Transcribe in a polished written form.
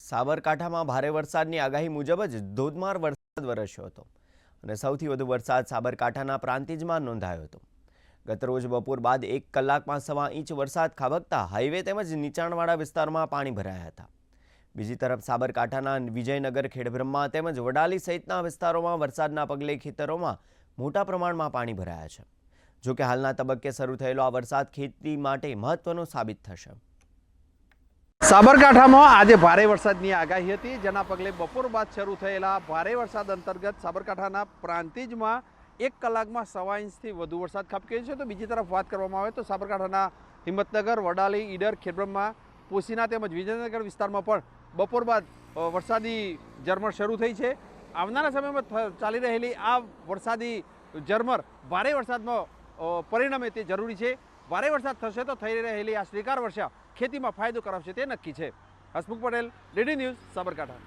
સાબરકાંઠામાં ભારે વરસાદની આગાહી મુજબ જ ધોધમાર વરસાદ વરસ્યો હતો અને સૌથી વધુ વરસાદ સાબરકાંઠાના પ્રાંતિજમાં નોંધાયો હતો। ગતરોજ બપોર બાદ 1 કલાકમાં 1.25 ઇંચ વરસાદ ખાબકતા હાઈવે તેમજ નીચાણવાળા વિસ્તારમાં પાણી ભરાયા હતા। બીજી તરફ સાબરકાંઠાના વિજયનગર, ખેડબ્રહ્મા તેમજ વડાલી સહિતના વિસ્તારોમાં વરસાદના પગલે ખેતરોમાં મોટા પ્રમાણમાં પાણી ભરાયા છે। જો કે હાલના તબક્કે શરૂ થયેલો આ વરસાદ ખેતી માટે મહત્વનો સાબિત થશે। સાબરકાંઠામાં આજે ભારે વરસાદની આગાહી હતી, જેના પગલે બપોર બાદ શરૂ થયેલા ભારે વરસાદ અંતર્ગત સાબરકાંઠાના પ્રાંતિજમાં 1 કલાકમાં 1.25 ઇંચથી વધુ વરસાદ ખાબક્યો છે। તો બીજી તરફ વાત કરવામાં આવે તો સાબરકાંઠાના હિંમતનગર, વડાલી, ઈડર, ખેડબ્રહ્મા, પોશીના તેમજ વિજયનગર વિસ્તારમાં પણ બપોર બાદ વરસાદી ઝરમર શરૂ થઈ છે। આવનારા સમયમાં ચાલી રહેલી આ વરસાદી ઝરમર ભારે વરસાદમાં પરિણમે તે જરૂરી છે। ભારે વરસાદ થશે તો થઈ રહેલી આ શ્રીકાર વર્ષા ખેતીમાં ફાયદો કરાવશે તે નક્કી છે। Hasmukh Patel, DD news, Sabarkantha.